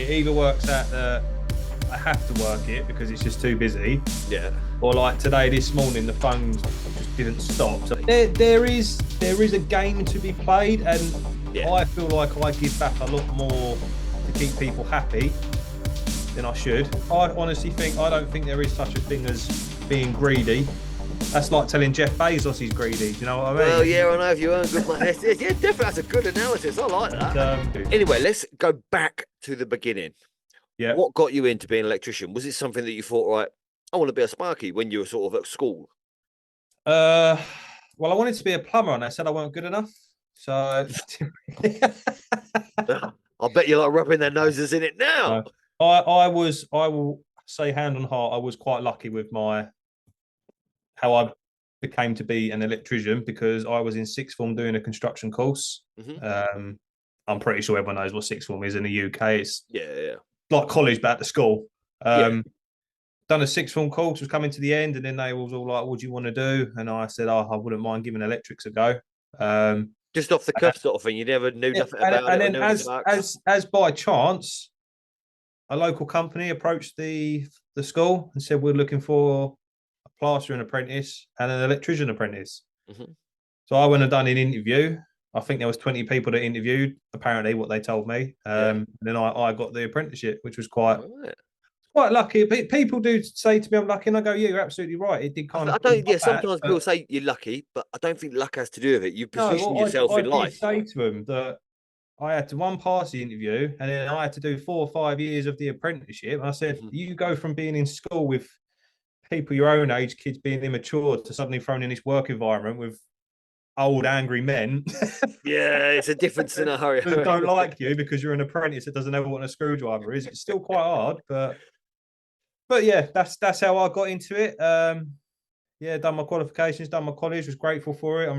it either works out that I have to work it because it's just too busy. Yeah. Or like today, this morning, the phones just didn't stop. So there is a game to be played, and I feel like I give back a lot more to keep people happy than I should. I honestly don't think there is such a thing as being greedy. That's like telling Jeff Bezos he's greedy. Do you know what I mean? Well, yeah, I know if you earn good money. Yeah, definitely, that's a good analysis. I like that. Anyway, let's go back to the beginning. Yeah. What got you into being an electrician? Was it something that you thought, right, I want to be a sparky when you were sort of at school? Well, I wanted to be a plumber, and they said I weren't good enough. So I bet you're like rubbing their noses in it now. I will say hand on heart, I was quite lucky with how I became to be an electrician, because I was in sixth form doing a construction course. I'm pretty sure everyone knows what sixth form is in the UK. It's like college, but at the school. Done a sixth form course, was coming to the end, and then they was all like, "What do you want to do?" And I said, "Oh, I wouldn't mind giving electrics a go." Just off the cuff sort of thing. You never knew nothing about it. And then as by chance, a local company approached the school and said, "We're looking for a plastering apprentice and an electrician apprentice." So I went and done an interview. I think there was 20 people that interviewed, apparently, what they told me. And then I got the apprenticeship, which was quite lucky. People do say to me I'm lucky, and I go, "Yeah, you're absolutely right." It did kind of. Sometimes people say you're lucky, but I don't think luck has to do with it. You position yourself in life. I did say to them that I had to pass the interview, and then I had to do 4 or 5 years of the apprenticeship. And I said, you go from being in school with people your own age, kids being immature, to suddenly thrown in this work environment with old, angry men. Yeah, it's a different scenario. Who don't like you because you're an apprentice that doesn't know what a screwdriver is. It's still quite hard, but yeah, that's how I got into it. Done my qualifications, done my college, was grateful for it.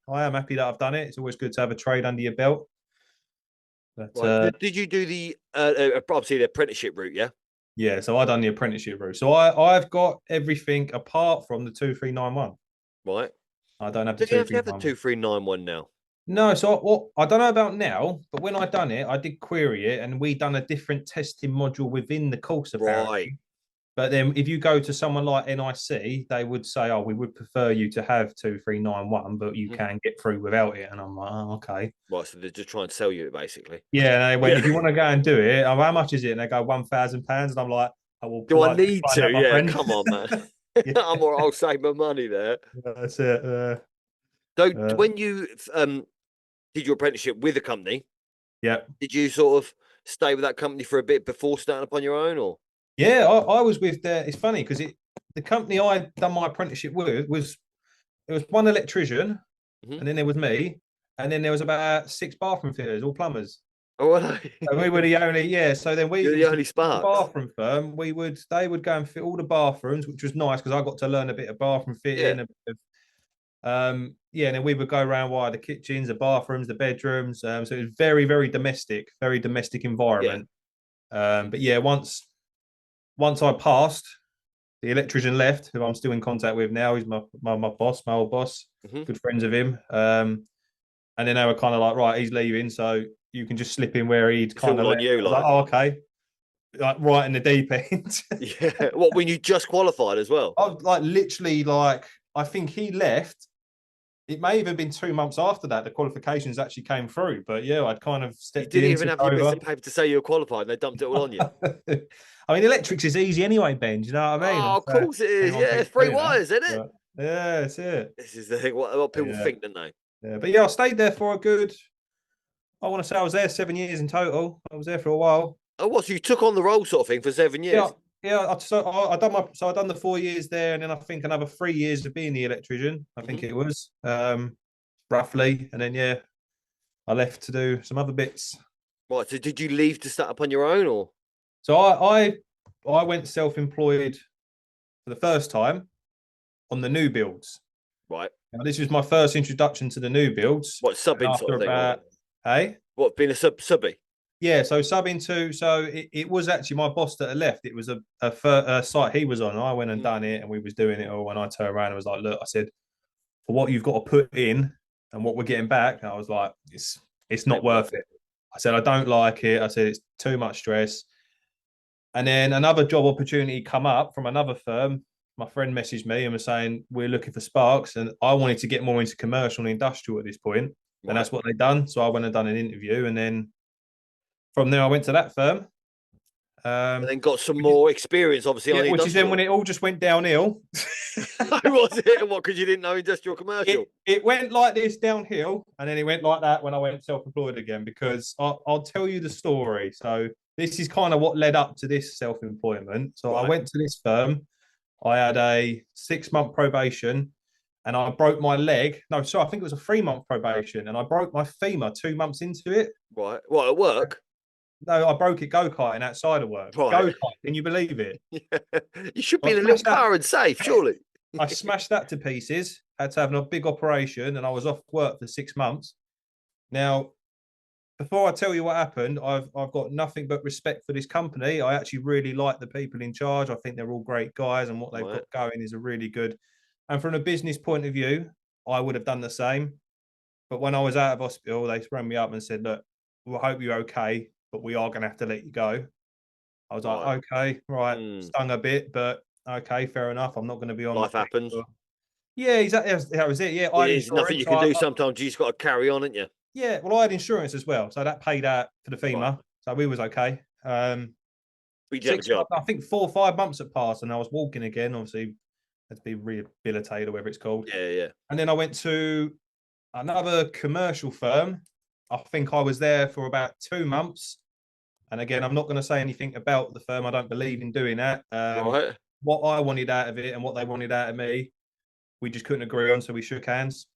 I am happy that I've done it. It's always good to have a trade under your belt. But, did you do the obviously the apprenticeship route? Yeah, so I done the apprenticeship route. So I've got everything apart from the 2391. Right. I don't have the 2391. Do you have to have the 2391 now? No, so I don't know about now, but when I done it, I did query it, and we done a different testing module within the course, apparently. Right. But then if you go to someone like NIC, they would say, "Oh, we would prefer you to have 2391, but you can get through without it." And I'm like, "Oh, okay." Right, so they're just trying to sell you it, basically. Yeah, and they went, "If you want to go and do it, how much is it?" And they go, £1,000. And I'm like, "I will." Do I need to? Yeah, come on, man. I'll save my money there. That's it. So when you did your apprenticeship with a company, did you sort of stay with that company for a bit before starting up on your own, or? Yeah, I was with it's funny because the company I done my apprenticeship with was one electrician, and then there was me, and then there was about 6 bathroom fitters, all plumbers. Oh, well, so we were the only So then you're the only spark. Bathroom firm. They would go and fit all the bathrooms, which was nice because I got to learn a bit of bathroom fitting. A bit of, and then we would go around wire the kitchens, the bathrooms, the bedrooms. So it was very, very domestic environment. But yeah, once I passed, the electrician left, who I'm still in contact with now. He's my boss, my old boss. Good friends of him. And then they were kind of like, right, he's leaving, so you can just slip in where he'd kind of on you, like, oh, okay. Like right in the deep end. Yeah. What, when you just qualified as well? I was literally I think he left. It may have been 2 months after that the qualifications actually came through. But yeah, I'd kind of stepped in. You didn't even have your bits of paper to say you were qualified, and they dumped it all on you. I mean, electrics is easy anyway, Ben. Do you know what I mean? Oh, of course it is. Yeah, it's 3 wires, isn't it? Yeah, that's it. This is the thing. What people think, don't they? Yeah, but yeah, I stayed there for I want to say I was there 7 years in total. I was there for a while. Oh, what? So you took on the role sort of thing for 7 years? Yeah. I done the 4 years there, and then I think another 3 years of being the electrician. I think it was roughly, and then I left to do some other bits. Right. So did you leave to start up on your own, or? So I went self-employed for the first time on the new builds. Right. Now, this was my first introduction to the new builds. What, subbing sort of thing? Hey? What, being a subby? Yeah, so subbing to, so it was actually my boss that had left. It was a site he was on. I went and done it, and we was doing it all. And I turned around and was like, "Look," I said, "for what you've got to put in and what we're getting back," I was like, it's not worth it. I said, "I don't like it." I said, "It's too much stress." And then another job opportunity come up from another firm. My friend messaged me and was saying, we're looking for sparks. And I wanted to get more into commercial and industrial at this point. And that's what they'd done. So I went and done an interview. And then from there, I went to that firm. And then got some more experience, obviously, on which industrial. is then when it all just went downhill. Was it? What, because you didn't know industrial commercial? It went like this downhill, and then it went like that when I went self-employed again, because I'll tell you the story. So this is kind of what led up to this self-employment. So I went to this firm. I had a 6-month probation, and I broke my leg. No, sorry, I think it was a 3-month probation, and I broke my femur 2 months into it. Right. What, at work? No, I broke it go-karting outside of work. Right. Go-kart, can you believe it? Yeah. You should be in a little car and safe, surely. I smashed that to pieces, had to have a big operation, and I was off work for 6 months. Now, before I tell you what happened, I've got nothing but respect for this company. I actually really like the people in charge. I think they're all great guys, and what they've got going is a really good. And from a business point of view, I would have done the same. But when I was out of hospital, they rang me up and said, look, we'll hope you're okay, but we are going to have to let you go. I was like, okay, right, stung a bit, but okay, fair enough. I'm not going to be on. Life happens. Yeah, exactly. That was it. Yeah, there's nothing you can do. Sometimes you just got to carry on, ain't you? Yeah, well, I had insurance as well, so that paid out for the femur, so we was okay. We did a job. I think 4 or 5 months had passed, and I was walking again. Obviously, had to be rehabilitated or whatever it's called. Yeah. And then I went to another commercial firm. I think I was there for about 2 months. And again, I'm not going to say anything about the firm. I don't believe in doing that. What I wanted out of it and what they wanted out of me, we just couldn't agree on, so we shook hands.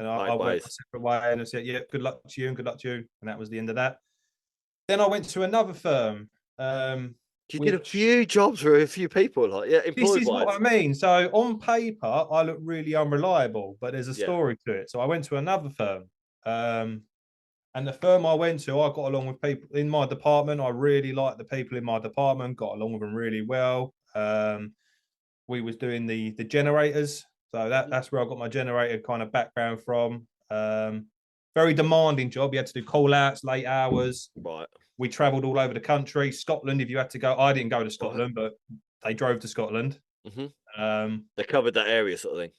And I went a separate way and I said, yeah, good luck to you and good luck to you. And that was the end of that. Then I went to another firm. You did a few jobs for a few people, like this is what I mean. So on paper, I look really unreliable, but there's a story to it. So I went to another firm. And the firm I went to, I got along with people in my department. I really liked the people in my department, got along with them really well. We was doing the generators. So that's where I got my generator kind of background from. Very demanding job. You had to do call outs, late hours. Right. We travelled all over the country. Scotland, if you had to go. I didn't go to Scotland, but they drove to Scotland. They covered that area sort of thing.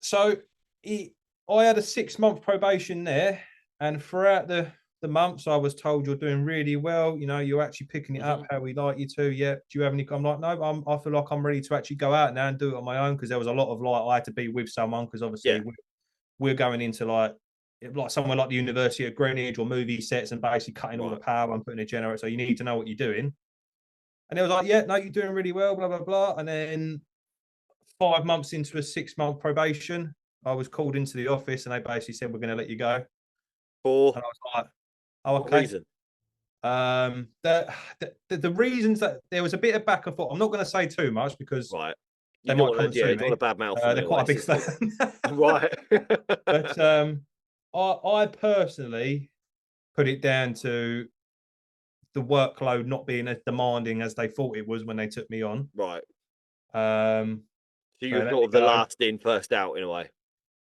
So I had a 6-month probation there. And throughout the months, I was told, you're doing really well. You know, you're actually picking it up how we like you to. Yeah. Do you have any? I'm like, no, I feel like I'm ready to actually go out now and do it on my own, because there was a lot of I had to be with someone, because obviously we're going into like somewhere like the University of Greenwich or movie sets and basically cutting all the power and putting a generator. So you need to know what you're doing. And they was like, yeah, no, you're doing really well, blah, blah, blah. And then 5 months into a 6-month probation, I was called into the office and they basically said, we're going to let you go. And I was like, oh, okay. Reason? The reasons that there was a bit of back and forth. I'm not going to say too much because they might come to me. Don't want a bad mouth. They're quite a big fan. Right. But I personally put it down to the workload not being as demanding as they thought it was when they took me on. Right. So you're sort of the last in, first out in a way.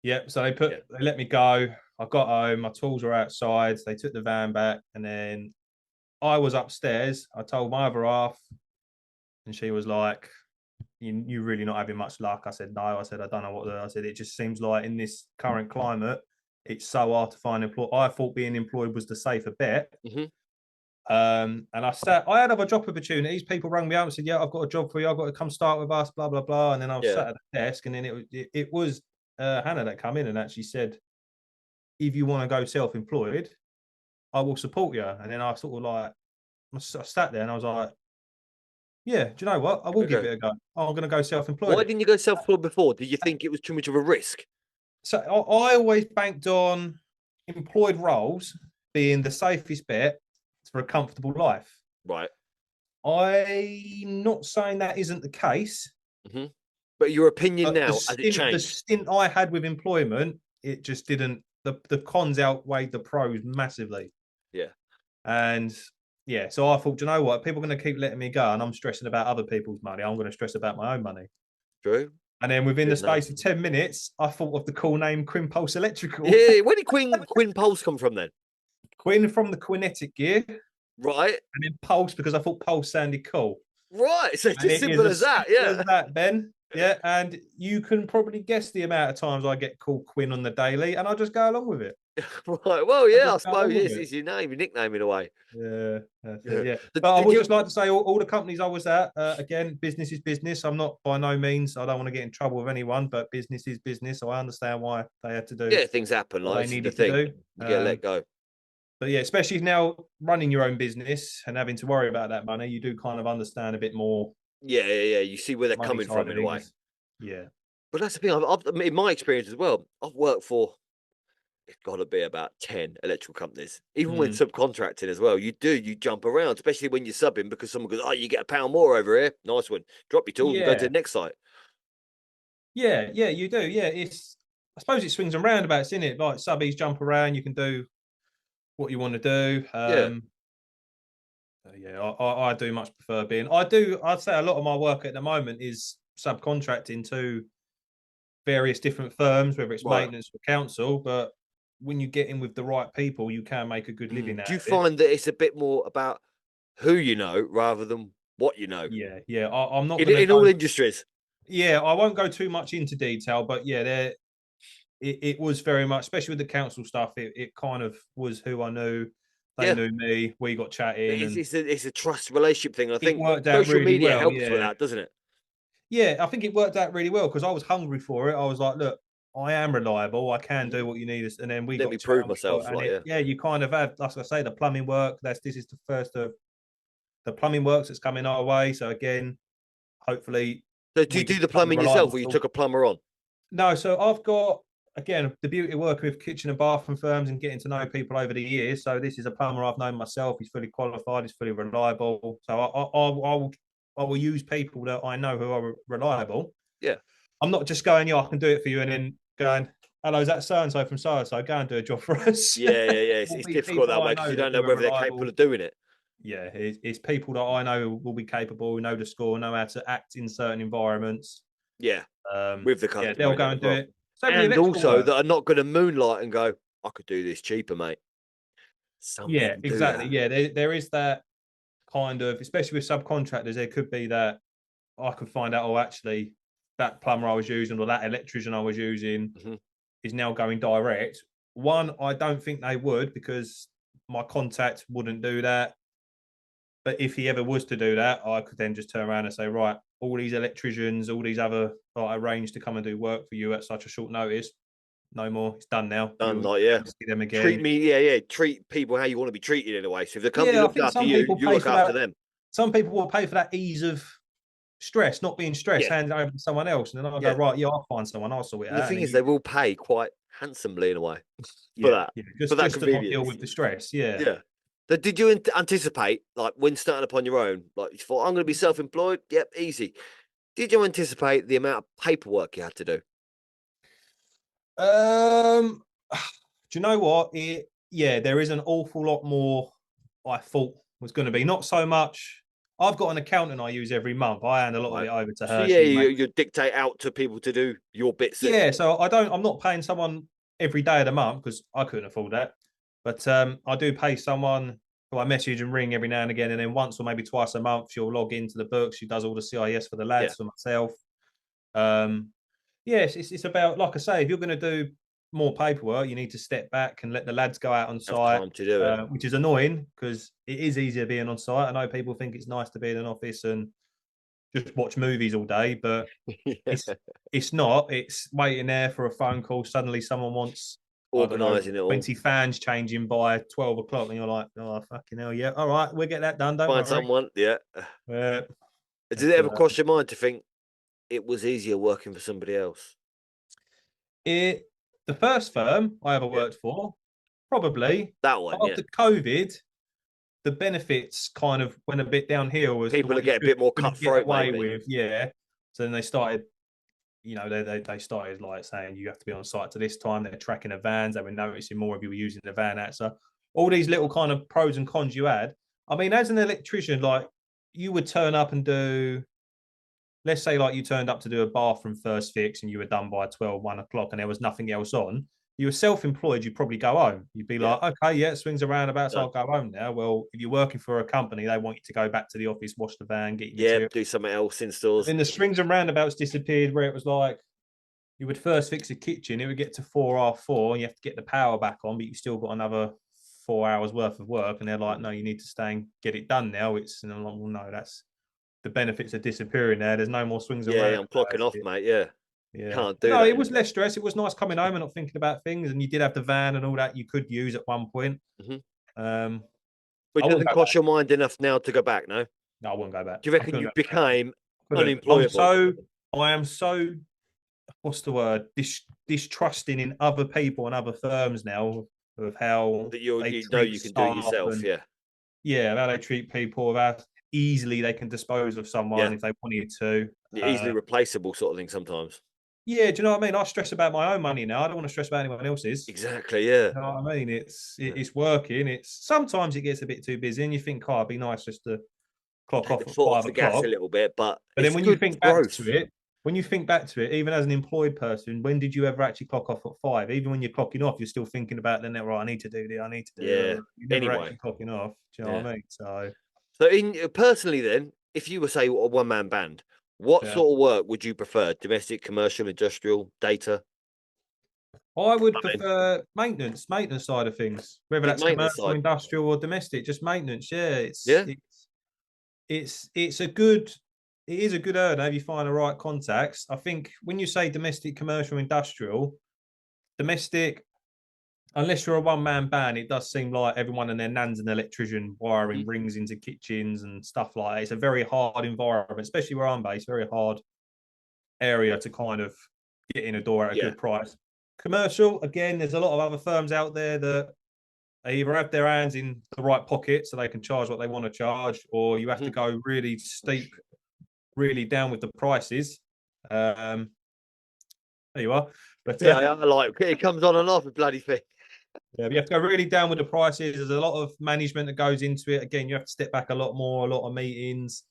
Yeah. So they let me go. I got home. My tools were outside. They took the van back, and then I was upstairs. I told my other half, and she was like, "You're really not having much luck." I said, "No." I said, "I don't know what." I said, "It just seems like in this current climate, it's so hard to find employed. I thought being employed was the safer bet." And I had other job opportunities. People rang me up and said, "Yeah, I've got a job for you. I've got to come start with us." Blah blah blah. And then I was sat at the desk, and then it was Hannah that come in and actually said, if you want to go self-employed, I will support you. And then I sort of like, I sat there and I was like, yeah, do you know what? I will give it a go. I'm going to go self-employed. Why didn't you go self-employed before? Did you think it was too much of a risk? So I always banked on employed roles being the safest bet for a comfortable life. Right. I'm not saying that isn't the case. But your opinion now, has it changed? The stint I had with employment, it just didn't. The cons outweighed the pros massively. Yeah. And so I thought, you know what? People are going to keep letting me go, and I'm stressing about other people's money. I'm going to stress about my own money. True. And then within the space of 10 minutes, I thought of the cool name Quinn Pulse Electrical. Yeah. Where did Quinn Pulse come from then? Quinn from the Quinnetic gear. Right. And then Pulse because I thought Pulse sounded cool. Right. So it's And as it is simple as as that. simple as Yeah. that, Ben. Yeah, and you can probably guess the amount of times I get called Quinn on the daily, and I just go along with it. Right. Well, I yeah, just I go suppose along with it's it. your name, your nickname in a way. Yeah, that's it. Yeah. Yeah, So but I did would you? just like to say, all the companies I was at, again, business is business. I'm not by no means. I don't want to get in trouble with anyone, but business is business. So I understand why they had to do Yeah, things happen. what Like they this is the needed to thing. do. You get let go. But yeah, especially now running your own business and having to worry about that money, you do kind of understand a bit more Yeah, yeah, yeah. You see where they're money coming side from of in a way. things. Yeah. But that's the thing. In my experience as well, I've worked for it's got to be about 10 electrical companies. Even when Mm. subcontracting as well, you jump around, especially when you're subbing because someone goes, "Oh, you get £1 more over here. Nice one. Drop your tools and go to the Yeah. next site." Yeah. Yeah. You do. Yeah. I suppose it swings and roundabouts, isn't it? Like subbies jump around, you can do what you want to do. Yeah. Yeah, I do much prefer being. I'd say a lot of my work at the moment is subcontracting to various different firms, whether it's Right. maintenance or council. But when you get in with the right people, you can make a good living out Do you of it. find that it's a bit more about who you know rather than what you know Yeah, yeah. I'm not in going to in all go. industries? Yeah, I won't go too much into detail, but yeah, it was very much, especially with the council stuff. It kind of was who I knew. They Yeah. knew me. We got chatting, and It's a trust relationship thing. I it think worked out social really media well. helps with Yeah, that, doesn't it? yeah, I think it worked out really well because I was hungry for it. I was like, look, I am reliable. I can do Mhm. what you need. And then we Let me got prove chatting. myself. And Like, yeah. yeah, you kind of had, like I say, the plumbing work. This is the first of the plumbing works that's coming our way. So again, hopefully So do you we can do the become a plumbing yourself reliable or you source. took a plumber on? No, so I've got again the beauty of working with kitchen and bathroom firms and getting to know people over the years. So this is a plumber I've known myself. He's fully qualified. He's fully reliable. So I will use people that I know who are reliable. Yeah. I'm not just going, yeah, I can do it for you, and then going, hello, is that so and so from so and so? Go and do a job for us. Yeah, yeah, yeah. Will It's be difficult people that I way because know you that don't know who are whether they're capable reliable. of doing it. Yeah, it's people that I know will be capable, know the score, know how to act in certain environments. Yeah. With the Yeah, customer they'll in go it as and do well. it. Same with the And electrical also work. that are not going to moonlight and go, I could do this cheaper, mate. Some Yeah, people do exactly. that. Yeah, there is that kind of, especially with subcontractors, there could be that I could find out, oh, actually, that plumber I was using or that electrician I was using Mhm. is now going direct. One, I don't think they would because my contact wouldn't do that. But if he ever was to do that, I could then just turn around and say, right, all these electricians, all these other arranged to come and do work for you at such a short notice. No more. It's done now. Done, You'll like, yeah. never see them Treat again. me, yeah, yeah. Treat people how you want to be treated in a way. So if the company Yeah, I looks think after some you, people you pay look for after that. them. Some people will pay for that ease of stress, not being stressed, Yeah. hand it over to someone else. And then I'll go, Yeah. right, yeah, I'll find someone, I'll sort it And the out. And thing then is, you, they will pay quite handsomely in a way for yeah, that, yeah, for that just to not deal convenience. with the stress. Yeah. Yeah. So did you anticipate, like when starting upon your own, like you thought, I'm going to be self-employed? Yep, easy. Did you anticipate the amount of paperwork you had to do? Um, do you know what? Yeah, there is an awful lot more I thought was going to be. Not so much. I've got an accountant I use every month. I hand a lot of Right. it over to So her. yeah, She makes. you dictate out to people to do your bits. Yeah, so I'm not paying someone every day of the month because I couldn't afford that. But I do pay someone who I message and ring every now and again, and then once or maybe twice a month she'll log into the books. She does all the CIS for the Yeah, lads, for myself. Um, yes, it's about, like I say, if you're going to do more paperwork, you need to step back and let the lads go out on have site, time to do it. which is annoying because it is easier being on site. I know people think it's nice to be in an office and just watch movies all day, but Yeah. it's not. It's waiting there for a phone call. Suddenly, someone wants, I don't know, Organising it all. 20 fans changing by 12 o'clock, and you're like, oh fucking hell, yeah, all right, we'll get that done. Don't Find worry. someone. Yeah. Uh, Did it but, ever cross your mind to think it was easier working for somebody else? it the first firm I ever Yeah. worked for, probably That one, yeah. after COVID, the benefits kind of went a bit downhill as to People are what you getting a bit more couldn't get cutthroat, away maybe. with. Yeah. So then they started, they started like saying you have to be on site to this time. They're tracking the vans. They were noticing more of you were using the van out. So all these little kind of pros and cons you had. I mean, as an electrician, like you would turn up and do, let's say like you turned up to do a bathroom first fix and you were done by 12, 1 o'clock and there was nothing else on. you were self-employed, you'd probably go home. You'd be like, okay, yeah, swings and roundabouts, I'll go home now. Well, if you're working for a company, they want you to go back to the office, wash the van, get your material. Do something else in stores. Then the swings and roundabouts disappeared, where it was like you would first fix a kitchen, it would get to 4:30, and you have to get the power back on, but you still got another 4 hours worth of work. And they're like, no, you need to stay and get it done now. And I'm like, well, no, that's the benefits are disappearing there. There's no more swings and roundabouts. I'm clocking off, mate. Yeah. Can't do no, that. It was less stress. It was nice coming home and not thinking about things. And you did have the van and all that you could use at one point. But it doesn't cost your mind enough now to go back, no? No, I wouldn't go back. Do you reckon you became unemployable? I am so, what's the word? Distrusting in other people and other firms now of how that you know you can do it yourself. How they treat people, how easily they can dispose of someone if they wanted to. Easily replaceable sort of thing sometimes. Yeah, do you know what I mean? I stress about my own money now. I don't want to stress about anyone else's. Exactly, yeah. You know what I mean? It's working. It's sometimes it gets a bit too busy, and you think, "Oh, it'd be nice just to clock off at 5 o'clock." Gas a little bit, but then when you think back to it, even as an employed person, when did you ever actually clock off at 5? Even when you're clocking off, you're still thinking about the net. Right, I need to do this. I need to do. You're never actually clocking off. Do you know what I mean? So, personally, then, if you were say a one-man band. What sort of work would you prefer? Domestic, commercial, industrial, data? I would prefer maintenance side of things, whether that's commercial, industrial, or domestic. Just maintenance. Yeah, it is a good earner if you find the right contacts. I think when you say domestic, commercial, industrial, domestic, unless you're a one-man band, it does seem like everyone and their nan's an electrician wiring rings into kitchens and stuff like that. It's a very hard environment, especially where I'm based, very hard area to kind of get in a door at a good price. Commercial, again, there's a lot of other firms out there that they either have their hands in the right pocket so they can charge what they want to charge, or you have to go really steep, really down with the prices. There you are. But I like it. Comes on and off a bloody thing. Yeah, but you have to go really down with the prices. There's a lot of management that goes into it. Again, you have to step back a lot more, a lot of meetings.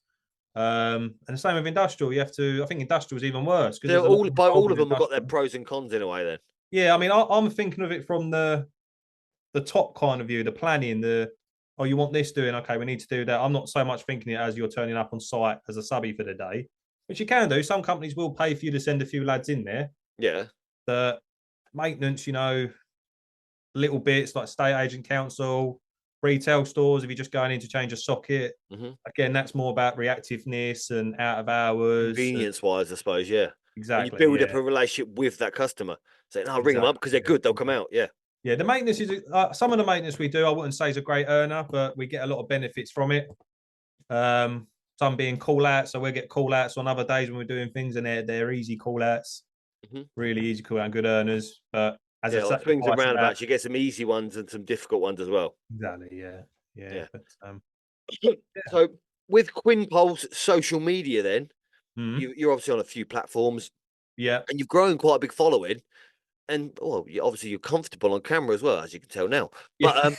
And the same with industrial. You have to. I think industrial is even worse because all of them have got their pros and cons in a way. Then. Yeah, I mean, I'm thinking of it from the top kind of view, the planning. You want this doing? Okay, we need to do that. I'm not so much thinking it as you're turning up on site as a subby for the day, which you can do. Some companies will pay for you to send a few lads in there. Yeah. The maintenance, little bits like estate agent council, retail stores, if you're just going in to change a socket, again, that's more about reactiveness and out of hours. Convenience wise, I suppose, yeah. Exactly. And you build up a relationship with that customer. Saying, I'll ring them up because they're good, they'll come out, yeah. Yeah, the maintenance is, some of the maintenance we do, I wouldn't say is a great earner, but we get a lot of benefits from it. Some being call-outs, so we'll get call-outs on other days when we're doing things, and they're easy call-outs, really easy call-out, good earners, but as I say, swings and roundabouts, you get some easy ones and some difficult ones as well. Exactly, yeah. But, so with Quinpole's social media, then you're obviously on a few platforms, and you've grown quite a big following, and obviously you're comfortable on camera as well, as you can tell now. But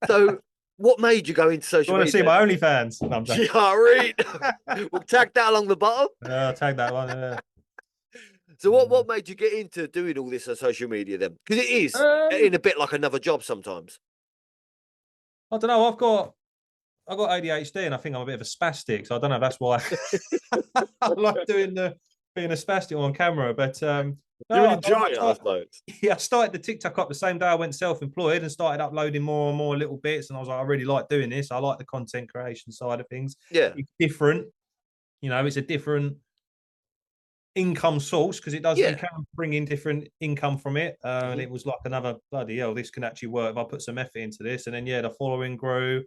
so what made you go into social media? You want to see my OnlyFans? No, I'm joking. We'll tag that along the bottom. I'll tag that one. Yeah. So what made you get into doing all this on social media then? Because it is in a bit like another job sometimes. I don't know. I've got ADHD and I think I'm a bit of a spastic, so I don't know if that's why I like being a spastic on camera. But you enjoy it, I suppose. Yeah, I started the TikTok up the same day I went self-employed and started uploading more and more little bits. And I was like, I really like doing this. I like the content creation side of things. Yeah, it's different. It's a different income source because you can bring in different income from it, and it was like another bloody hell, this can actually work if I put some effort into this. And then the following grew.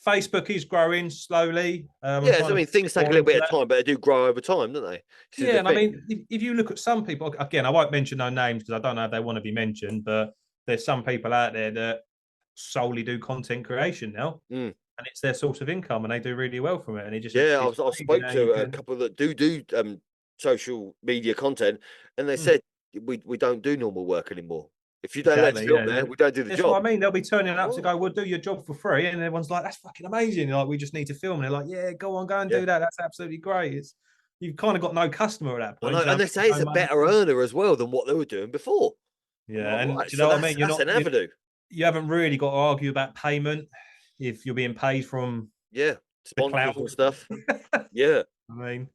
Facebook is growing slowly. I mean, things take a little bit of time, but they do grow over time, don't they? And I mean, if you look at some people, again, I won't mention no names because I don't know if they want to be mentioned, but there's some people out there that solely do content creation now, and it's their source of income, and they do really well from it. And it just I spoke to a couple that do social media content, and they said we don't do normal work anymore. If you don't let us film there, we don't do the job. That's what I mean. They'll be turning up to go, we'll do your job for free. And everyone's like, that's fucking amazing. Like, we just need to film. And they're like, yeah, go and do that. That's absolutely great. You've kind of got no customer at that point. And they say it's a better earner as well than what they were doing before. Yeah, and right. do you So know what I mean? that's an avenue. You haven't really got to argue about payment if you're being paid from the sponsors cloud and stuff. Yeah. I mean,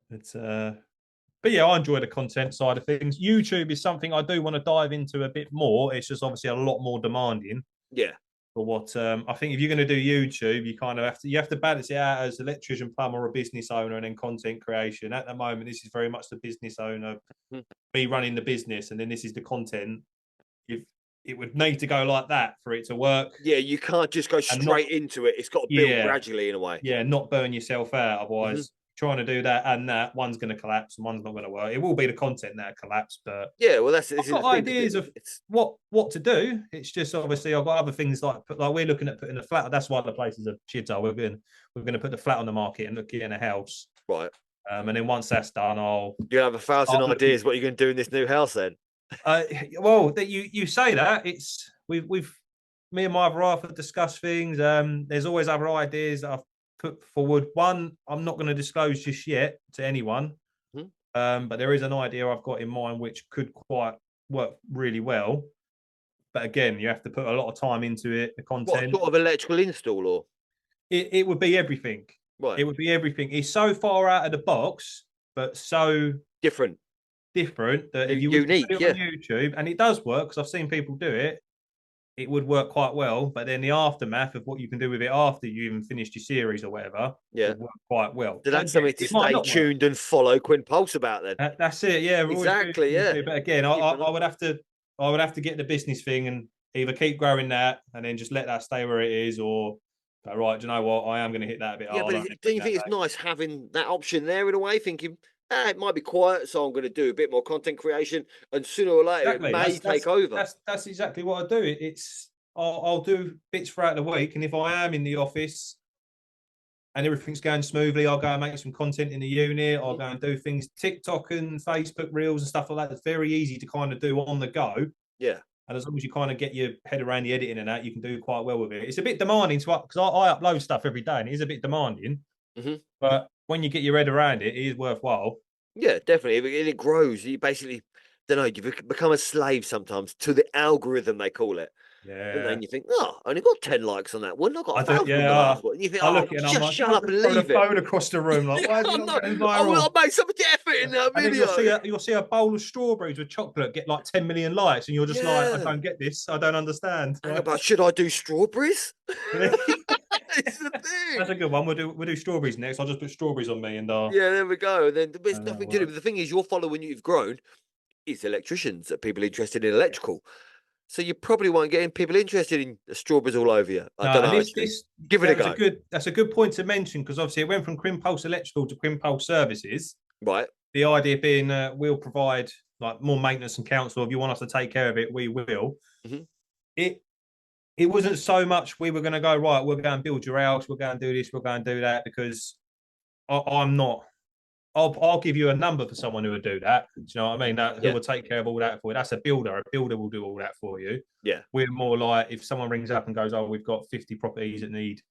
it's but yeah, I enjoy the content side of things. YouTube is something I do want to dive into a bit more. It's just obviously a lot more demanding. Yeah. For what I think, if you're going to do YouTube, you kind of have to balance it out as electrician, plumber, or business owner, and then content creation. At the moment, this is very much the business owner, me running the business, and then this is the content. If it would need to go like that for it to work. Yeah, you can't just go straight into it. It's got to build gradually in a way. Yeah, not burn yourself out. Otherwise, trying to do that and that, one's going to collapse and one's not going to work. It will be the content that collapse, but yeah, well, I've got ideas of what to do. It's just obviously I've got other things like we're looking at putting a flat. That's why the places are shit. We're going to put the flat on the market and look in a house, right? And then once that's done, you'll have 1,000 ideas what you're going to do in this new house then. Well, that you say that we've me and my other half have discussed things. There's always other ideas that I've put forward. One, I'm not going to disclose just yet to anyone, but there is an idea I've got in mind which could quite work really well. But again, you have to put a lot of time into it. The content. What sort of electrical install, or it would be everything. Right. It would be everything. It's so far out of the box, but so different that if you unique, put it on YouTube, and it does work because I've seen people do it, it would work quite well. But then the aftermath of what you can do with it after you even finished your series or whatever, would work quite well. So that's something to stay tuned and follow Quinn Pulse about then. That's it. Yeah, exactly. Yeah, but again, I would have to get the business thing and either keep growing that and then just let that stay where it is, or go, right, do you know what? I am going to hit that a bit harder. But don't you think it's nice having that option there in a way, thinking, it might be quiet, so I'm going to do a bit more content creation, and sooner or later it may take over. That's exactly what I do. I'll do bits throughout the week, and if I am in the office and everything's going smoothly, I'll go and make some content in the unit. I'll go and do things, TikTok and Facebook Reels and stuff like that. It's very easy to kind of do on the go. Yeah. And as long as you kind of get your head around the editing and that, you can do quite well with it. It's a bit demanding because I upload stuff every day, and it is a bit demanding. But when you get your head around it, it is worthwhile. Yeah, definitely. And it grows. You basically, don't know, you become a slave sometimes to the algorithm, they call it. Yeah. And then you think, I only got 10 likes on that one. I got 1,000 on the last one. You think, just shut up and leave it. Phone across the room, like, why is it not going viral? I made some effort in that video. You'll see a bowl of strawberries with chocolate get like 10 million likes, and you're just like, I don't get this. I don't understand. But should I do strawberries? It's the thing. That's a good one. We'll do strawberries next. I'll just put strawberries on me, and yeah, there we go. And then there's nothing to do. But the thing is, your following you've grown is electricians, people interested in electrical. So you probably won't get people interested in strawberries all over you. I don't know. Give it a go. That's a good point to mention, because obviously it went from Quinn Pulse Electrical to Quinn Pulse Services. Right. The idea being we'll provide like more maintenance and counsel. If you want us to take care of it, we will. It wasn't so much we were going to go, right, we'll go and build your house, we'll go and do this, we'll go and do that, because I'm not. I'll give you a number for someone who would do that. Do you know what I mean? Who will take care of all that for you. That's a builder. A builder will do all that for you. Yeah. We're more like, if someone rings up and goes, we've got 50 properties that need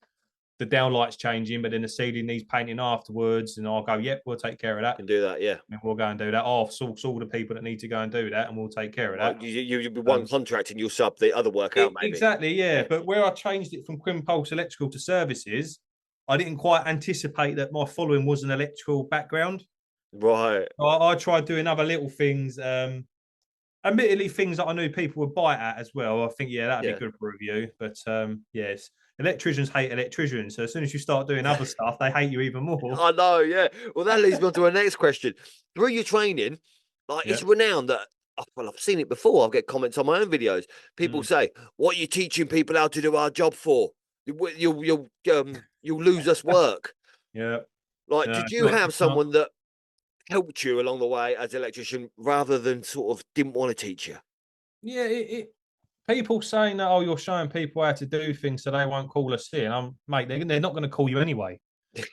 the downlights changing, but then the ceiling needs painting afterwards, and I'll go, yep, we'll take care of that. Can do that, yeah. And we'll go and do that. I'll source all the people that need to go and do that, and we'll take care of that. You'll be one contract and you'll sub the other work out, maybe. Exactly, yeah. But where I changed it from Quinn Pulse Electrical to Services, I didn't quite anticipate that my following was an electrical background. Right. I tried doing other little things, admittedly things that I knew people would bite at as well. I think, that'd be good for review. But yes, electricians hate electricians. So as soon as you start doing other stuff, they hate you even more. I know, yeah. Well, that leads me on to our next question. Through your training, it's renowned that, I've seen it before. I've got comments on my own videos. People say, "What are you teaching people how to do our job for? You'll lose us work." Yeah. Did you have someone that helped you along the way as an electrician rather than sort of didn't want to teach you? Yeah, people saying that, you're showing people how to do things so they won't call us in. Mate, they're not going to call you anyway.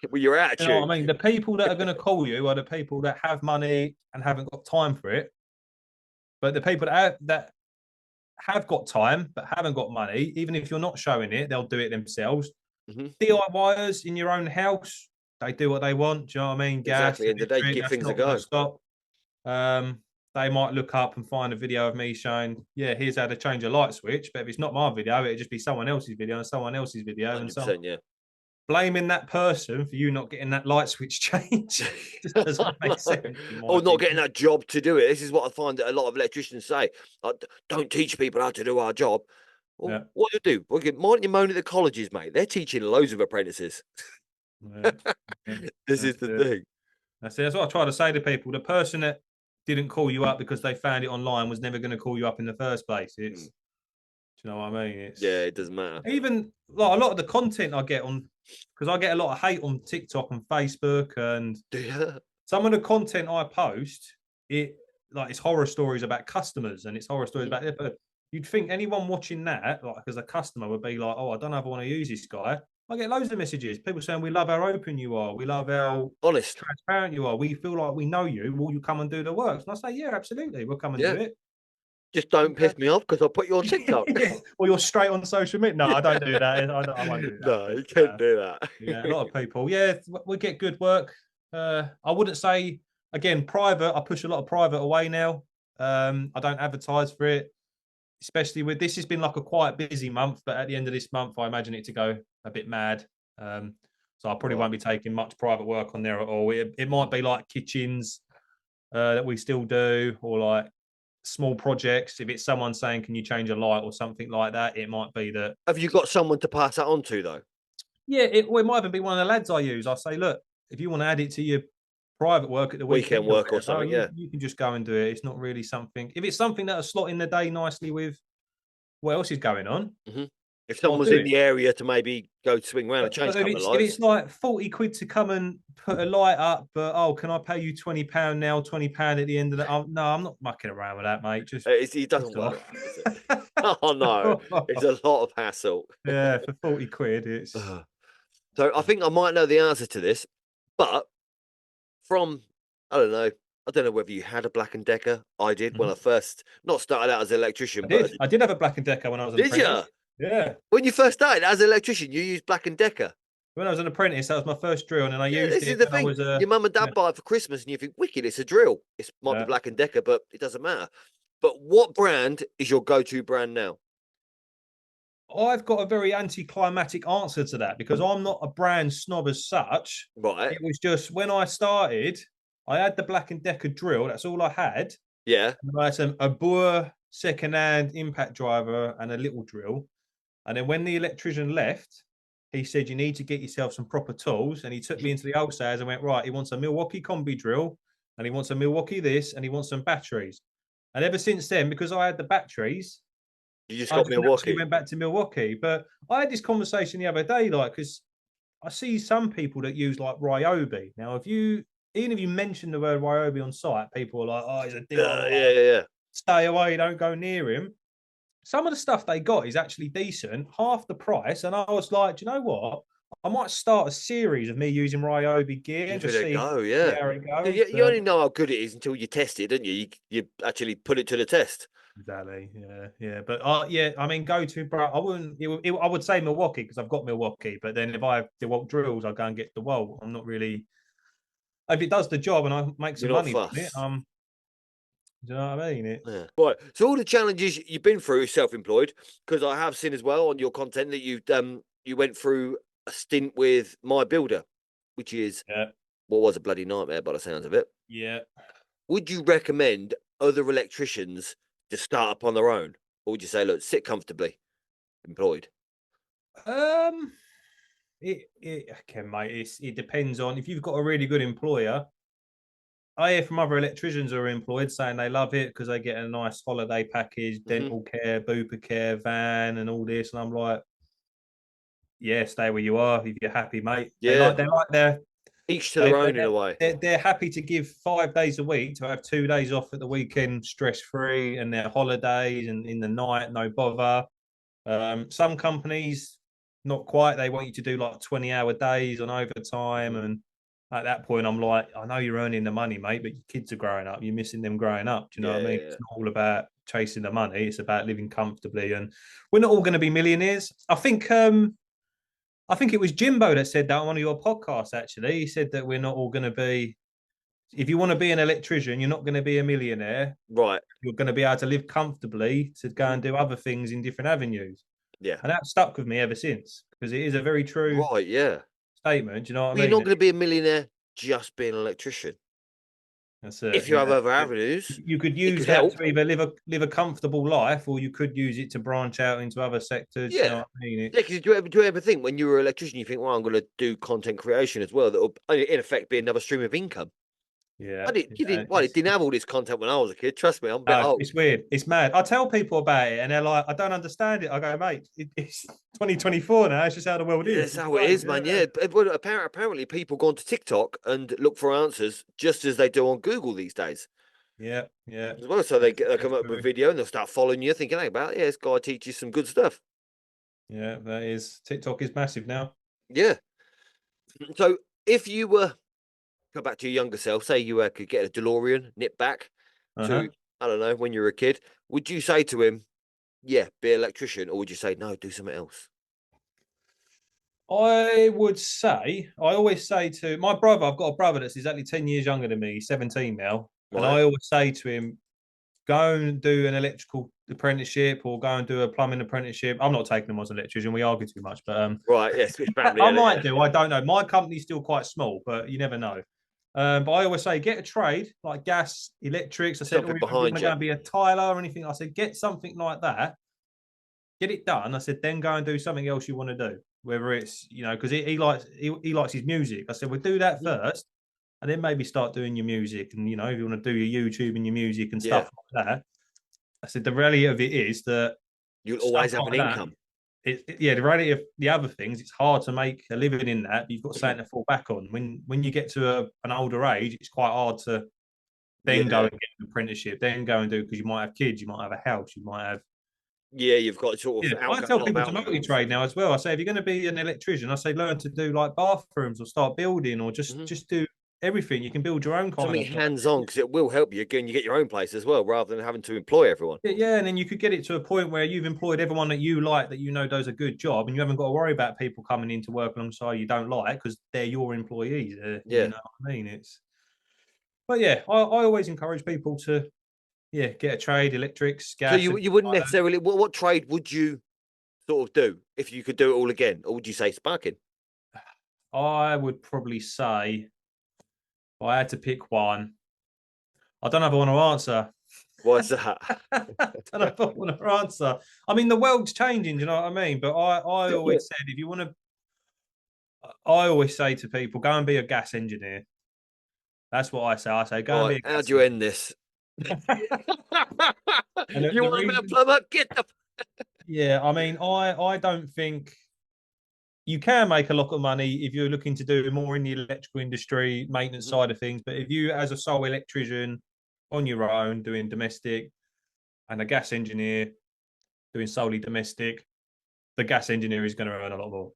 Well, your attitude. You know what I mean? The people that are going to call you are the people that have money and haven't got time for it. But the people that have got time but haven't got money, even if you're not showing it, they'll do it themselves. DIYers in your own house, they do what they want. Do you know what I mean? Gas, exactly. And today, give things a go. Stop. they might look up and find a video of me showing, yeah, here's how to change a light switch. But if it's not my video, it'd just be someone else's video and someone else's video. 100%, and blaming that person for you not getting that light switch change just doesn't make sense. Or not getting that job to do it. This is what I find that a lot of electricians say. Don't teach people how to do our job. Well, what do you do? Well, why don't you moan at the colleges, mate? They're teaching loads of apprentices. This is the thing. That's what I try to say to people. The person that didn't call you up because they found it online was never going to call you up in the first place. Do you know what I mean? It doesn't matter. Even like a lot of the content I get on, because I get a lot of hate on TikTok and Facebook, and some of the content I post, it's horror stories about customers and it's horror stories about it. But you'd think anyone watching that, like as a customer, would be like, oh, I don't know if I want to use this guy. I get loads of messages. People saying, we love how open you are. We love how honest, transparent you are. We feel like we know you. Will you come and do the work? And I say, yeah, absolutely. We'll come and do it. Just don't piss me off because I'll put you on TikTok. Or you're straight on social media. No, I don't do that. I won't do that. No, you can't do that. A lot of people. Yeah, we get good work. I wouldn't say, again, private. I push a lot of private away now. I don't advertise for it. Especially with this has been like a quite busy month, but at the end of this month, I imagine it to go a bit mad. So I probably won't be taking much private work on there at all. It might be like kitchens that we still do, or like small projects. If it's someone saying, can you change a light or something like that, it might be that. Have you got someone to pass that on to though? Yeah, it might even be one of the lads I use. I say, look, if you want to add it to your private work at the weekend work or something, you can just go and do it. It's not really something. If it's something that'll slot in the day nicely with what else is going on. If someone was in the area to maybe go swing around and change a couple of lights. If it's like 40 quid to come and put a light up, but can I pay you £20 now, £20 at the end of the no, I'm not mucking around with that, mate. Just it doesn't work. Oh no, it's a lot of hassle. Yeah, for 40 quid, it's so I think I might know the answer to this, but from I don't know whether you had a Black & Decker. I did when I first not started out as an electrician. I did have a Black & Decker when I was an apprentice. Did you? Yeah. When you first started as an electrician, you used Black & Decker. When I was an apprentice, that was my first drill, and then I used it. This is the thing. Your mum and dad buy it for Christmas, and you think, wicked, it's a drill. It might be Black & Decker, but it doesn't matter. But what brand is your go-to brand now? I've got a very anticlimactic answer to that because I'm not a brand snob as such. Right. It was just when I started, I had the Black & Decker drill. That's all I had. Yeah. And I had a Boer second-hand impact driver and a little drill. And then when the electrician left, he said, you need to get yourself some proper tools. And he took me into the old sales and went, right, he wants a Milwaukee combi drill and he wants a Milwaukee this and he wants some batteries. And ever since then, because I had the batteries, you just got Milwaukee. Went back to Milwaukee. But I had this conversation the other day, like, because I see some people that use like Ryobi. Now, even if you mention the word Ryobi on site, people are like, oh, he's a dealer. Yeah. Stay away, don't go near him. Some of the stuff they got is actually decent, half the price. And I was like, do you know what? I might start a series of me using Ryobi gear and just see how it goes. You only know how good it is until you test it, don't you? You actually put it to the test. Exactly. Yeah. But I mean, go to, bro. I wouldn't. I would say Milwaukee because I've got Milwaukee. But then if I have DeWalt drills, I'll go and get DeWalt. I'm not really. If it does the job and I make some money from it, do you know what I mean? Right. So all the challenges you've been through, self-employed, because I have seen as well on your content that you went through a stint with My Builder, which is what was a bloody nightmare by the sounds of it. Yeah. Would you recommend other electricians to start up on their own, or would you say, look, sit comfortably employed? It depends on if you've got a really good employer. I hear from other electricians who are employed saying they love it because they get a nice holiday package, dental care, booper care, van, and all this. And I'm like, yeah, stay where you are if you're happy, mate. Yeah, they're like they're each to their own in a way. They're happy to give 5 days a week to have 2 days off at the weekend, stress free, and their holidays and in the night, no bother. Some companies, not quite. They want you to do like 20-hour days on overtime and. At that point, I'm like, I know you're earning the money, mate, but your kids are growing up. You're missing them growing up. Do you know what I mean? Yeah. It's not all about chasing the money. It's about living comfortably. And we're not all going to be millionaires. I think it was Jimbo that said that on one of your podcasts, actually. He said that we're not all going to be if you want to be an electrician, you're not going to be a millionaire. Right. You're going to be able to live comfortably to go and do other things in different avenues. Yeah. And that stuck with me ever since because it is a very true statement. Do you know what I You're mean? not going to be a millionaire just being an electrician. That's it. If you have other avenues, you could use could that help. to either live a comfortable life, or you could use it to branch out into other sectors. Yeah. You know what I mean? Yeah, because do you ever think when you were an electrician, you think, well, I'm going to do content creation as well, that will in effect be another stream of income. Yeah. You didn't. Well, it didn't have all this content when I was a kid. Trust me, I'm a bit old. It's weird. It's mad. I tell people about it, and they're like, "I don't understand it." I go, "Mate, it's 2024 now. It's just how the world is." That's how it is, man. Yeah. Well, apparently, people go onto TikTok and look for answers just as they do on Google these days. Yeah, yeah. As well, so they come up with a video and they'll start following you, thinking, "Hey, this guy teaches some good stuff." Yeah, that is. TikTok is massive now. Yeah. So if you were go back to your younger self, say you could get a DeLorean, nip back to I don't know when you were a kid, would you say to him, "Yeah, be an electrician," or would you say, "No, do something else"? I would say, I always say to my brother, I've got a brother that's exactly 10 years younger than me. He's 17 now. Right. And I always say to him, go and do an electrical apprenticeship or go and do a plumbing apprenticeship. I'm not taking them as an electrician. We argue too much, but right, yes, family, I might do. I don't know. My company's still quite small, but you never know. But I always say get a trade like gas, electrics. I said, something or if you want to go and be a tiler or anything, I said get something like that. Get it done. I said then go and do something else you want to do. Whether it's because he likes his music. I said we'll do that first, and then maybe start doing your music. And if you want to do your YouTube and your music and stuff like that. I said the reality of it is that you'll always have an income. The reality of the other things, it's hard to make a living in that. But you've got something to fall back on. When you get to an older age, it's quite hard to then go and get an apprenticeship, then go and do because you might have kids, you might have a house, you might have. Yeah, you've got sort of. I tell people to multi-trade now as well. I say if you're going to be an electrician, I say learn to do like bathrooms or start building or just do everything. You can build your own kind something hands-on because it will help you again. You get your own place as well, rather than having to employ everyone. Yeah, and then you could get it to a point where you've employed everyone that you like, that does a good job, and you haven't got to worry about people coming in to work alongside you don't like because they're your employees. You know what I mean? But yeah, I always encourage people to get a trade, electrics, gas. So you wouldn't necessarily. What trade would you sort of do if you could do it all again, or would you say sparking? I would probably say if I had to pick one. I don't know if I want to answer. What's that? I don't know if I want to answer. I mean, the world's changing. Do you know what I mean? But I always said if you want to, I always say to people, go and be a gas engineer. That's what I say. I say, go and be a gas how do you end this? You want a plumber? Get the. Yeah, I mean, I don't think you can make a lot of money if you're looking to do more in the electrical industry, maintenance side of things. But if you, as a sole electrician on your own, doing domestic, and a gas engineer doing solely domestic, the gas engineer is going to earn a lot more.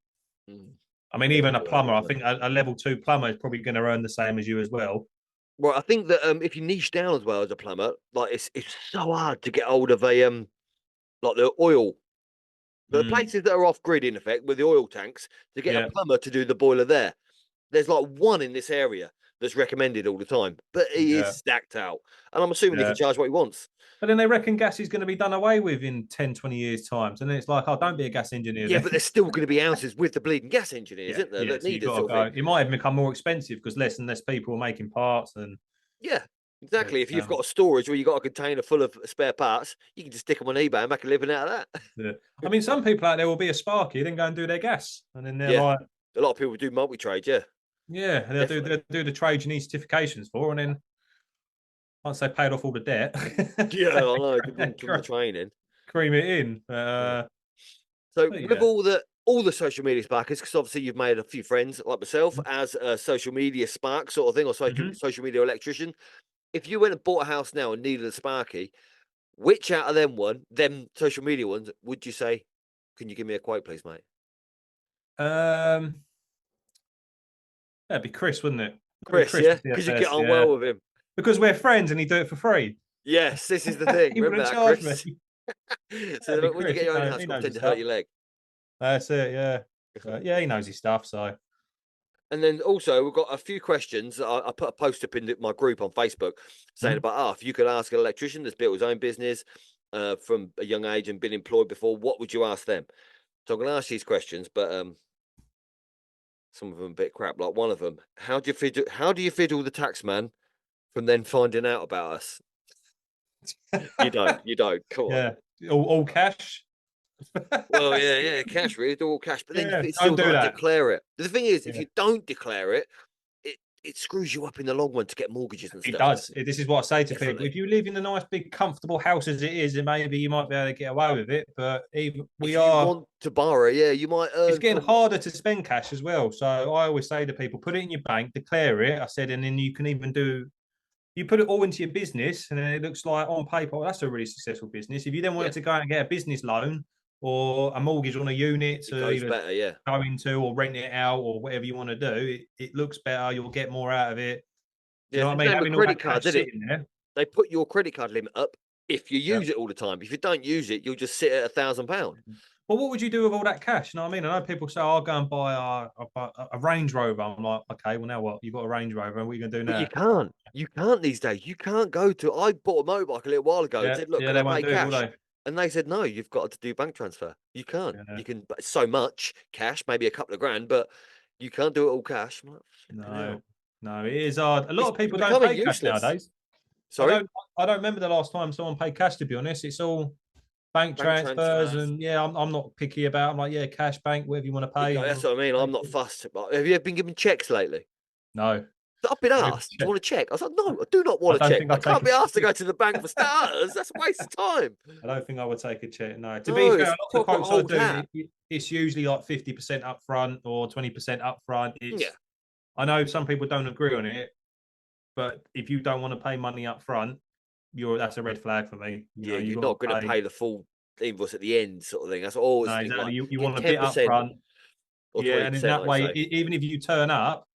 I mean, even a plumber, I think a level 2 plumber is probably going to earn the same as you as well. Well, I think that if you niche down as well as a plumber, like it's so hard to get hold of a like the oil. The places that are off grid, in effect, with the oil tanks, to get a plumber to do the boiler there. There's like one in this area that's recommended all the time, but he is stacked out. And I'm assuming he can charge what he wants. But then they reckon gas is going to be done away with in 10, 20 years' time. And then it's like, oh, don't be a gas engineer. Yeah, but there's still going to be ounces with the bleeding gas engineers, isn't there? That need it. It might even become more expensive because less and less people are making parts. And yeah, exactly. If you've got a storage where you've got a container full of spare parts, you can just stick them on eBay and make a living out of that. Yeah. I mean, some people out there will be a sparky, then go and do their gas. And then they're like... A lot of people do multi-trade, Yeah, they'll do the trade you need certifications for, and then once they paid off all the debt, I know, the training, cream it in. So with all the social media sparkers, because obviously you've made a few friends like myself as a social media spark sort of thing, or social media electrician. If you went and bought a house now and needed a sparky, which out of them social media ones, would you say, can you give me a quote, please, mate? That'd be Chris, wouldn't it? Chris, yeah, because you get on well with him. Because we're friends and he do it for free. Yes, this is the thing. Remember that, Chris? So when you get your own house, you tend to hurt your leg. That's it, yeah. He knows his stuff, so. And then also we've got a few questions. I put a post up in my group on Facebook saying about, if you could ask an electrician that's built his own business from a young age and been employed before, what would you ask them? So I'm going to ask these questions, but some of them a bit crap. Like one of them, how do you fiddle the tax man from then finding out about us? You don't. Come on. Yeah, all cash. Well, yeah, cash really, do all cash, but then you still don't do got to that. declare it. The thing is, if you don't declare it, it screws you up in the long run to get mortgages and stuff. It does. This is what I say to people. If you live in a nice, big, comfortable house as it is, then maybe you might be able to get away with it. But if you want to borrow, you might earn. It's getting harder to spend cash as well. So I always say to people, put it in your bank, declare it. I said, and then you can even you put it all into your business, and then it looks like on paper, well, that's a really successful business. If you then wanted to go out and get a business loan or a mortgage on a unit to either go into or rent it out or whatever you want to do, it looks better. You'll get more out of it. Do you know what I mean? Having credit card, they put your credit card limit up if you use it all the time. If you don't use it, you'll just sit at £1,000. Well, what would you do with all that cash? You know what I mean? I know people say, I'll go and buy a Range Rover. I'm like, okay, well, now what? You've got a Range Rover, and what are you going to do now? But you can't. You can't these days. You can't go to. I bought a motorbike a little while ago and said, look, can I pay cash? And they said, no, you've got to do bank transfer. You can't. You can so much cash, maybe a couple of grand, but you can't do it all cash. No, it is hard. A lot of people don't pay cash nowadays. Sorry? I don't remember the last time someone paid cash, to be honest. It's all bank transfers. And I'm not picky about. I'm like, cash, bank, whatever you want to pay. That's what I mean. I'm not fussed. Have you ever been given checks lately? No. I've been asked, do you want to check? I was like, no, I do not want to check. I can't be asked to go to the bank for starters. That's a waste of time. I don't think I would take a check. No. To be fair, a lot of the quotes I do, it's usually like 50% up front or 20% up front. I know some people don't agree on it, but if you don't want to pay money up front, that's a red flag for me. You're not going to pay the full invoice at the end, sort of thing. That's always exactly. You want a bit up front. And in that way, even if you turn up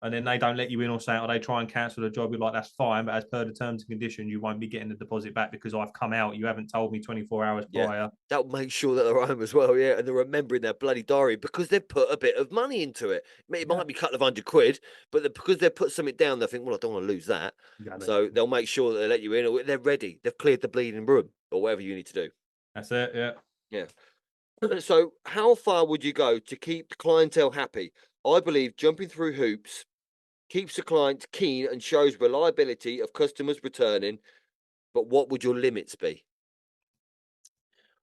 and then they don't let you in or say, they try and cancel the job, you're like, that's fine. But as per the terms and conditions, you won't be getting the deposit back because I've come out. You haven't told me 24 hours prior. That'll make sure that they're home as well. Yeah. And they're remembering their bloody diary because they've put a bit of money into it. It might be a couple of £100, but because they've put something down, they think, well, I don't want to lose that. So they'll make sure that they let you in or they're ready. They've cleared the bleeding room or whatever you need to do. That's it. Yeah. So how far would you go to keep the clientele happy? I believe jumping through hoops keeps the client keen and shows reliability of customers returning. But what would your limits be?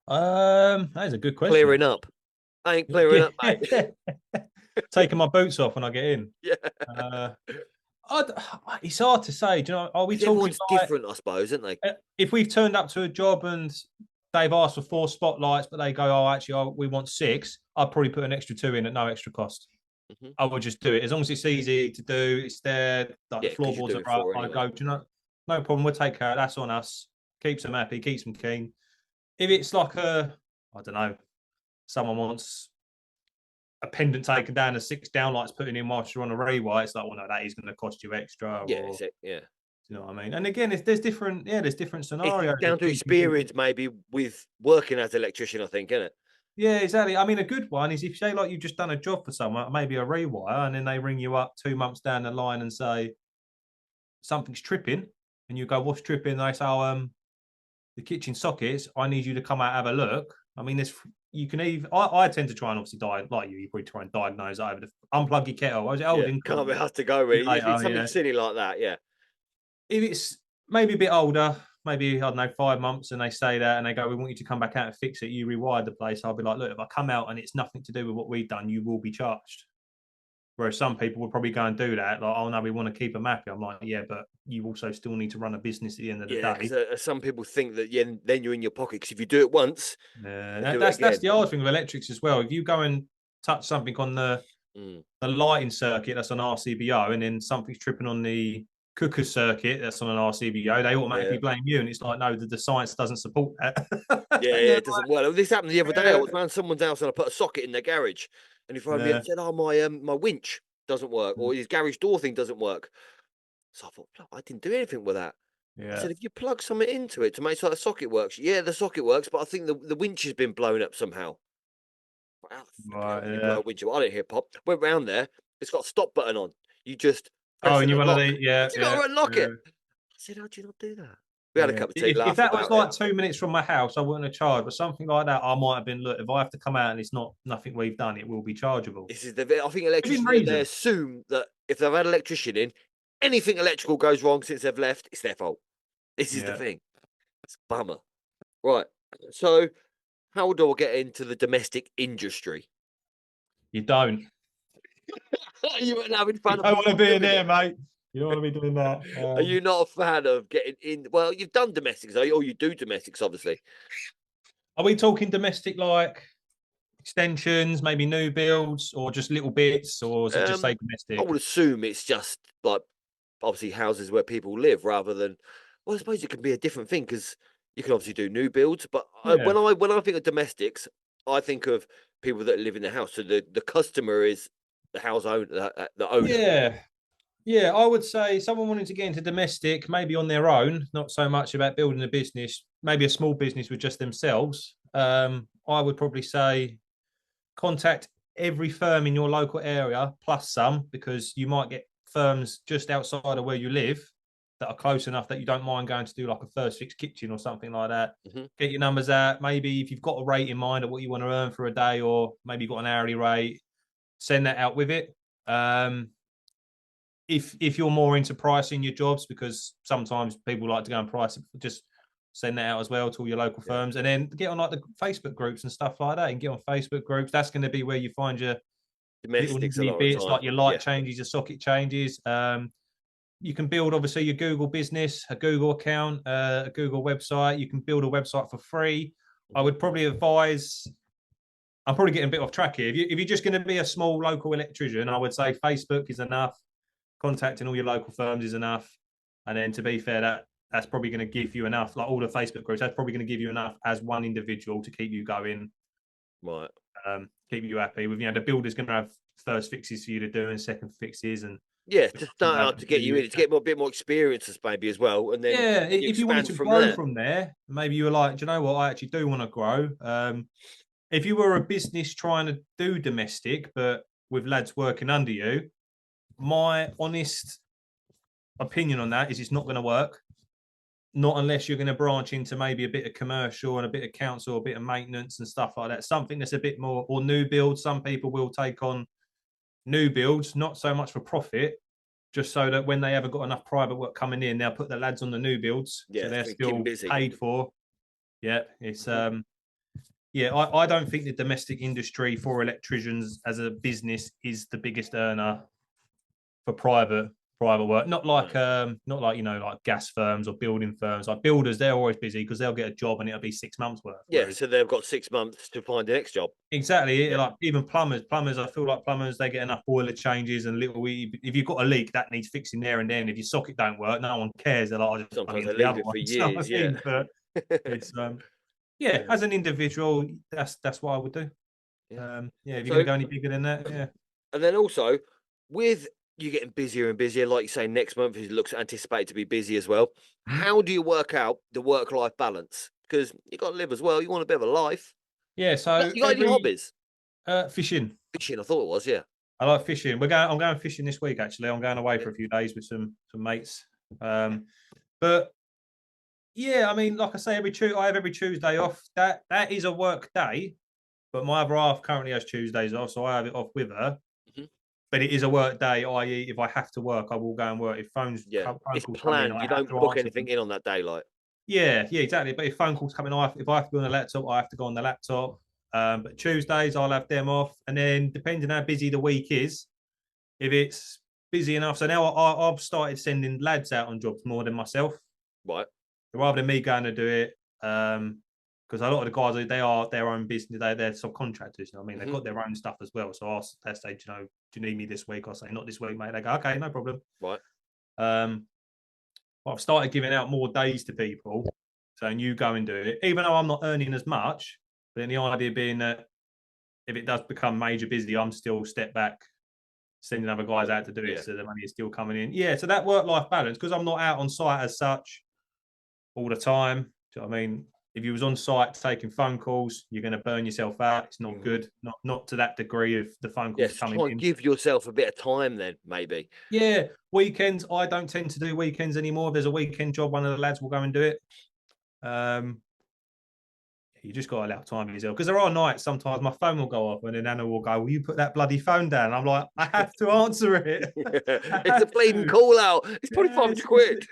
That is a good question. Clearing up. I ain't clearing up, mate. Taking my boots off when I get in. Yeah. It's hard to say. Do you know? Are we talking everyone's different, I suppose, aren't they? If we've turned up to a job and they've asked for 4 spotlights, but they go, actually, we want 6, I'd probably put an extra 2 in at no extra cost. I would just do it as long as it's easy to do. It's there, like the floorboards are up. I go, do you know, no problem. We'll take care. That's on us. Keeps them happy, keeps them keen. If it's like I don't know, someone wants a pendant taken down and 6 downlights putting in whilst you're on a rewire, it's like, well, no, that is going to cost you extra. Yeah, is it? Yeah. You know what I mean? And again, there's different scenarios. It's down to experience, maybe with working as an electrician, I think, isn't it? Yeah, exactly. I mean, a good one is if say like you've just done a job for someone, maybe a rewire, and then they ring you up 2 months down the line and say something's tripping, and you go, "What's tripping?" And they say, the kitchen sockets. I need you to come out and have a look. I mean, you can even. I tend to try and obviously you probably try and diagnose over unplug your kettle. Can't be has to go really. If it's something silly like that, yeah. If it's maybe a bit older, maybe, I don't know, 5 months, and they say that and they go, we want you to come back out and fix it. You rewired the place. I'll be like, look, if I come out and it's nothing to do with what we've done, you will be charged. Whereas some people would probably go and do that. Like, oh, no, we want to keep them happy. I'm like, yeah, but you also still need to run a business at the end of the day. Some people think that then you're in your pocket because if you do it once. That's the hard thing with electrics as well. If you go and touch something on the lighting circuit that's on RCBO and then something's tripping on the cooker circuit that's on an RCBO, they automatically blame you, and it's like, no, the science doesn't support that. It doesn't. Well, this happened the other day. I was around someone's house and I put a socket in their garage, and he phoned me and said, "Oh, my winch doesn't work, or his garage door thing doesn't work." So I thought, I didn't do anything with that. I said, if you plug something into it to make sure the socket works, the socket works, but I think the winch has been blown up somehow. Winch. I didn't hear pop. Went round there. It's got a stop button on. You just press and you want to you got to unlock it. I said, how do you not do that? We had a cup of tea. If that was like 2 minutes from my house, I wouldn't have charged. But something like that, I might have been. Look, if I have to come out and it's not nothing we've done, it will be chargeable. This is I think electricians they assume that if they've had an electrician in, anything electrical goes wrong since they've left, it's their fault. This is the thing. It's a bummer. Right. So, how do I get into the domestic industry? You don't. You weren't having fun. I want to be in there, mate. You don't want to be doing that. Are you not a fan of getting in? Well, you've done domestics, or you do domestics, obviously. Are we talking domestic like extensions, maybe new builds, or just little bits, or is it just say domestic? I would assume it's just like obviously houses where people live, rather than. Well, I suppose it can be a different thing because you can obviously do new builds, but when I think of domestics, I think of people that live in the house. So the customer is the house owner, the owner. Yeah, I would say someone wanting to get into domestic, maybe on their own, not so much about building a business, maybe a small business with just themselves. I would probably say contact every firm in your local area, plus some, because you might get firms just outside of where you live that are close enough that you don't mind going to do like a first fix kitchen or something like that. Get your numbers out. Maybe if you've got a rate in mind of what you want to earn for a day, or maybe you've got an hourly rate, send that out with it. If you're more into pricing your jobs, because sometimes people like to go and price it, just send that out as well to all your local firms, and then get on like the Facebook groups and stuff like that. And get on Facebook groups. That's going to be where you find your domestics little bits, like your light changes, your socket changes. You can build obviously your Google business, a Google account, a Google website. You can build a website for free. I would probably advise. I'm probably getting a bit off track here. If you're just going to be a small local electrician, I would say Facebook is enough. Contacting all your local firms is enough. And then to be fair, that's probably going to give you enough, like all the Facebook groups, that's probably going to give you enough as one individual to keep you going. Right. Keep you happy with, the builder's going to have first fixes for you to do and second fixes. And to start out to get you in, to get a bit more experience maybe as well. And then if you wanted to grow from there, maybe you were like, do you know what, I actually do want to grow. If you were a business trying to do domestic, but with lads working under you, my honest opinion on that is it's not going to work. Not unless you're going to branch into maybe a bit of commercial and a bit of council, a bit of maintenance and stuff like that. Something that's a bit more, or new builds. Some people will take on new builds, not so much for profit, just so that when they ever got enough private work coming in, they'll put the lads on the new builds. So they're still paid for. Yeah, it's I don't think the domestic industry for electricians as a business is the biggest earner for private work. Not like like gas firms or building firms. Like builders, they're always busy because they'll get a job and it'll be 6 months worth. So they've got 6 months to find the next job. Exactly. Like even plumbers, I feel like plumbers, they get enough boiler changes and if you've got a leak that needs fixing there and then. If your socket don't work, no one cares. They're like, sometimes they leave it for years. But it's as an individual, that's what I would do. If you're gonna go any bigger than that, And then also with you getting busier and busier, like you say, next month it looks anticipated to be busy as well. How do you work out the work-life balance? Because you got to live as well. You want a bit of a life. Yeah. So you got any hobbies? Fishing. Fishing. I thought it was. Yeah. I like fishing. I'm going fishing this week. Actually, I'm going away for a few days with some mates. But yeah, I mean, like I say, I have every Tuesday off. That is a work day, but my other half currently has Tuesdays off, so I have it off with her. But it is a work day, i.e., if I have to work, I will go and work. If phone it's calls planned. come in, you don't book anything in on that day, like. Yeah, exactly. But if phone calls come in, if I have to go on the laptop, I have to go on the laptop. But Tuesdays, I'll have them off. And then depending how busy the week is, if it's busy enough. So now I've started sending lads out on jobs more than myself. Right. Rather than me going to do it. Because a lot of the guys, they are their own business. They're subcontractors. You know what I mean? They've got their own stuff as well. So they say, do you need me this week? I'll say, not this week, mate. They go, okay, no problem. Right. I've started giving out more days to people, saying you go and do it, even though I'm not earning as much. But then the idea being that if it does become major busy, I'm still step back, sending other guys out to do it, so the money is still coming in. Yeah, so that work-life balance, because I'm not out on site as such all the time. Do you know what I mean? if you was on site taking phone calls, you're going to burn yourself out. It's not good. Not to that degree of the phone calls coming try and in. give yourself a bit of time then, maybe. Yeah, weekends. I don't tend to do weekends anymore. If there's a weekend job, one of the lads will go and do it. You just got to allow time for yourself, because there are nights sometimes my phone will go off and then Anna will go, "Will you put that bloody phone down?" I'm like, I have to answer it. It's a bleeding call out. It's probably 5 quid.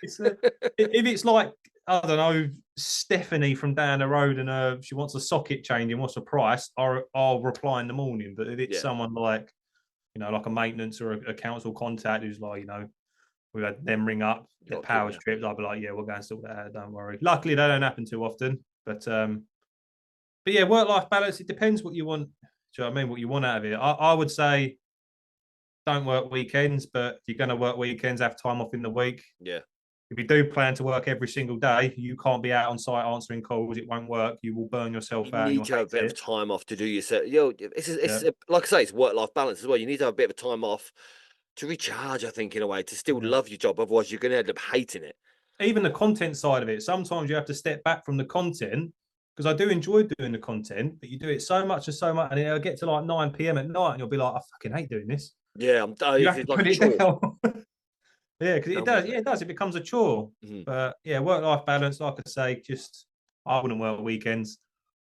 If it's like, I don't know, Stephanie from down the road and she wants a socket change and what's the price, I'll reply in the morning. But if it's someone like, like a maintenance or a council contact who's like, we've had them ring up, their power stripped, I'll be like, yeah, we'll go and sort that out, don't worry. Luckily, they don't happen too often. But yeah, work-life balance, it depends what you want. Do you know what I mean? What you want out of it. I would say don't work weekends, but if you're going to work weekends, have time off in the week. Yeah. If you do plan to work every single day, you can't be out on site answering calls. It won't work. You will burn yourself out. You need to have a bit of time off to do yourself. It's like I say, it's work-life balance as well. You need to have a bit of time off to recharge, I think, in a way, to still love your job. Otherwise, you're going to end up hating it. Even the content side of it, sometimes you have to step back from the content, because I do enjoy doing the content, but you do it so much, and it'll get to like 9 p.m. at night, and you'll be like, I fucking hate doing this. Yeah, you have to put it down. Yeah, because it does. Yeah, it does. It becomes a chore. But yeah, work-life balance, like I say, I wouldn't work weekends.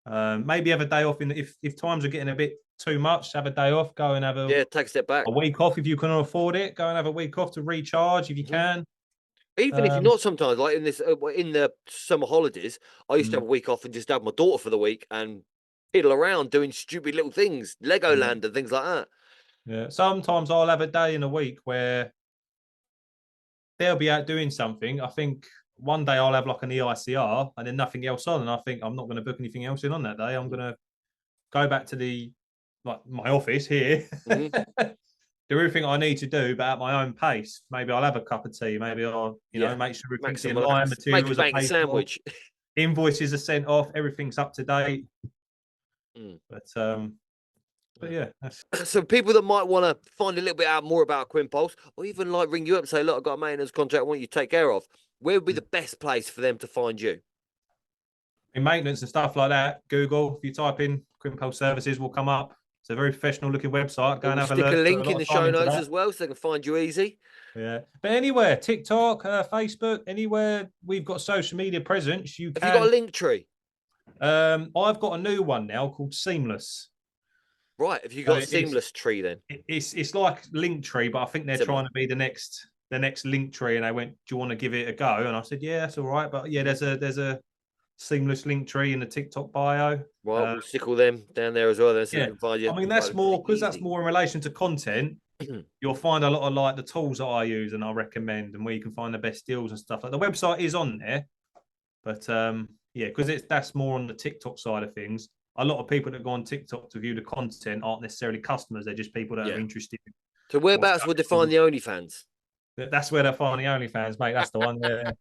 Maybe have a day off if times are getting a bit too much. Have a day off. Go and have take a step back. A week off if you can afford it. Go and have a week off to recharge if you can. Even if you're not, sometimes, like in the summer holidays, I used to have a week off and just have my daughter for the week and fiddle around doing stupid little things, Legoland and things like that. Yeah, sometimes I'll have a day in a week where they'll be out doing something. I think one day I'll have like an EICR and then nothing else on, and I think I'm not going to book anything else in on that day. I'm going to go back to my office here, do everything I need to do, but at my own pace. Maybe I'll have a cup of tea. Maybe I'll make sure everything's in line. Materials make a sandwich. Invoices are sent off. Everything's up to date. But yeah. So people that might want to find a little bit out more about Quinpulse, or even like ring you up and say, look, I've got a maintenance contract I want you to take care of, where would be the best place for them to find you? In maintenance and stuff like that, Google, if you type in Quinpulse Services, will come up. It's a very professional looking website. Go and have a look. Stick a link in the show notes as well, so they can find you easy. Yeah, but anywhere, TikTok, Facebook, anywhere we've got social media presence, you can. Have you got a link tree? I've got a new one now called Seamless. Right. Have you got a Seamless tree then? It's like Linktree, but I think they're trying to be the next Linktree, and they went, "Do you want to give it a go?" And I said, "Yeah, that's all right." But yeah, there's a Seamless Linktree in the TikTok bio. Right, we'll stick all them down there as well. Then, so yeah, can find you. I mean, that's more because that's more in relation to content. You'll find a lot of like the tools that I use and I recommend, and where you can find the best deals and stuff. Like the website is on there, but yeah, because that's more on the TikTok side of things. A lot of people that go on TikTok to view the content aren't necessarily customers; they're just people that are interested. So whereabouts would they find the OnlyFans? That's where they find the OnlyFans, mate. That's the one. Yeah.